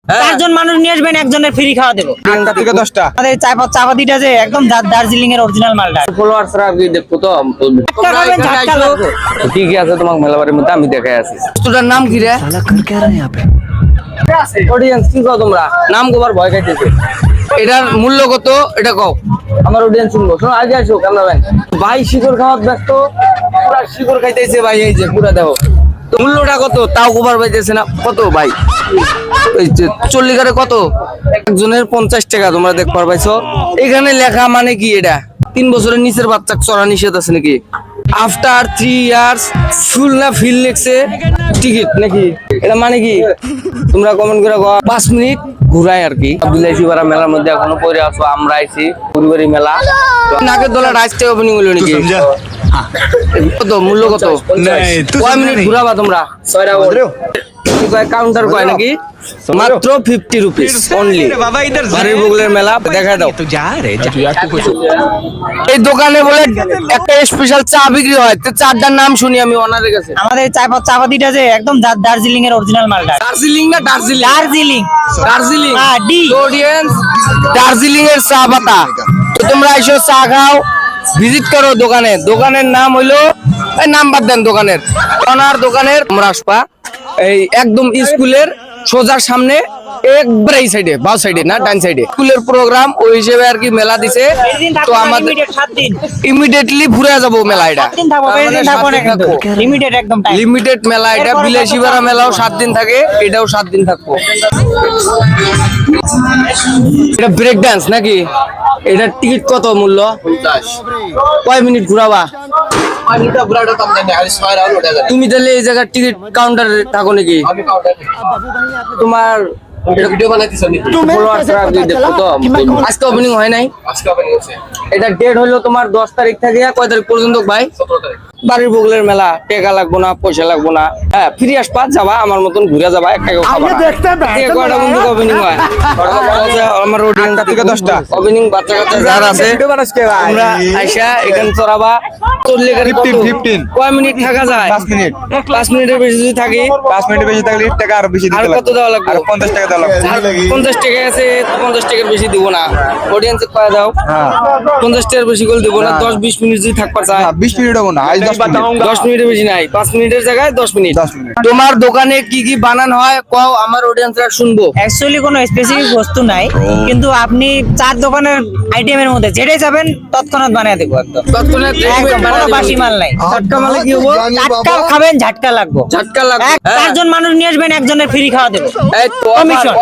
চারজন মানুষ নিয়ে আসবেন, একজনের ফ্রি খাওয়া দেবো। 8টা থেকে 10টা। আমাদের চাপাতিটা যে একদম দার্জিলিং এর অরিজিনাল মালটা। ফলোয়ার্সরা কি দেখো তো ঝাটকা খাবেন, ঝাটকা লাগবে। কি কি আছে তোমার মেলাবাড়ির মধ্যে আমি দেখাই আছি। তোটার নাম কি রে? অডিয়েন্স কি কও তোমরা? নাম গোবার ভয় খাইতেছে। এটার মূল্য কত এটা কও, আমার অডিয়েন্স শুনবো। শোনো আগে আসো ক্যামেরাম্যান ভাই, শিকড় খাওয়ার ব্যস্ত, পুরা শিকড় খাইতেছে ভাই। এই যে পুরা দেখো তো মূল্যটা কত তাও গোবার পাইতেছে না। কত ভাই? এই যে 40 করে কত? একজনের 50 টাকা। তোমরা দেখ পারবাইছো এখানে লেখা মানে কি? এটা 3 বছরের নিচের বাচ্চা চড়া নিষেধ আছে নাকি? আফটার 3 ইয়ার্স ফুল না ফিল লেখছে টিকিট নাকি? এটা মানে কি তোমরা কমেন্ট করে 5 মিনিট ঘুরাই আর কি। বিলাসীপাড়া মেলার মধ্যে এখনো পরে আছো। আমরা আইছি পরিবারী মেলা। নাকের দোলা রাইসটা ওপেনিং হলো নাকি? কত মূল্য কত? কয় মিনিট ঘুরাবা তোমরা? 6টা কাউন্টার কয় নাকি? মাত্র 50 রুপিস অনলি। বাড়ির বগলের মেলা দেখা দাও। এই দোকানে বলে একটা স্পেশাল চা বিক্রি হয়। তো চাটার নাম শুনি আমি ওনাদের কাছে। আমাদের চাপাতিটা যে একদম দার্জিলিং এর অরিজিনাল মালটা। দার্জিলিং না দার্জিলিং? দার্জিলিং। দার্জিলিং ডি অডিয়েন্স, দার্জিলিং এর চা পাতা। তো তোমরা এসো চা খাও, ভিজিট করো দোকানে। দোকানের নাম হইলো, এই নাম বাদ দেন দোকানের। ওনার দোকানের তোমরা আসবা এই একদম স্কুলের সোজা সামনে, একবার এই সাইডে, বাম সাইডে না ডান সাইডে স্কুলের প্রোগ্রাম ওই হিসেবে আর কি মেলা দিছে। তো আমাদের 7 দিন ইমিডিয়েটলি ঘুরে যাবো মেলা। এটা লিমিটেড একদম টাইম। লিমিটেড মেলা এটা। বিলাসীপাড়া মেলাও 7 দিন থাকে, এটাও 7 দিন থাকবো। এটা ব্রেক ডান্স নাকি? এটার টিকিট কত মূল্য? 50। কয় মিনিট ঘুরাবা? তুমি তাহলে এই জায়গার টিকিট কাউন্টারে থাকো নাকি? তোমার ভিডিও বানাইতেছ নাকি? ফলোয়ার্সরা কি দেখো তো? আজকে ওপেনিং হয় নাই? আজকে ওপেনিং হচ্ছে। এটা ডেট হলো তোমার 10 তারিখ থেকে কয় তারিখ পর্যন্ত ভাই? 17 তারিখ। বাড়ির বগলের মেলা, টাকা লাগবো না, পয়সা লাগবো না। হ্যাঁ, ফ্রি আসবা, যাবা আমার মতন ঘুরে যাবা, এক টাকা খাবা। কয়টা বন্ধু ওপেনিং হয়? আমার অডিয়েন্স 8টা থেকে 10টা। ওপেনিং বাচ্চা কাচ্চা যারা আছে তোমরা আইসা এখানে চড়াবা। 15 কয় মিনিট থাকা যায়? 5 মিনিট। 5 মিনিটের বেশি যদি থাকি? 5 মিনিটের বেশি থাকলে টাকা আরো বেশি আর দিতে কত দেওয়া লাগবে? আর 50 টাকা দেওয়া লাগবে। 50 টাকা আছে, 50 টাকার বেশি দিব না। অডিয়েন্স কয় দাও? হ্যাঁ 50 টাকার বেশি করে দিব না। 10-20 মিনিট যদি থাকবা চাই। 20 মিনিট হবে না, আজ 10 মিনিট। 10 মিনিটের বেশি নাই, 5 মিনিটের জায়গায় 10 মিনিট। 10 মিনিট। তোমার দোকানে কি কি বানানো হয় কও, আমার অডিয়েন্সরা শুনবো। অ্যাকচুয়ালি কোনো স্পেসিফিক বস্তু নাই, কিন্তু আপনি চার দোকানের আইটেমের মধ্যে যেটাই যাবেন তৎক্ষণাৎ বানিয়ে দেবো একদম। তৎক্ষণাৎ একদম কোনো বাসি মাল নাই। টাটকা মালে কি হবো? টাটকা খাবেন, ঝাটকা লাগবো। ঝাটকা লাগবে। 4জন মানুষ নিয়ে আসবেন, একজনের ফ্রি খাওয়া দেবো। এই তো কমিশন।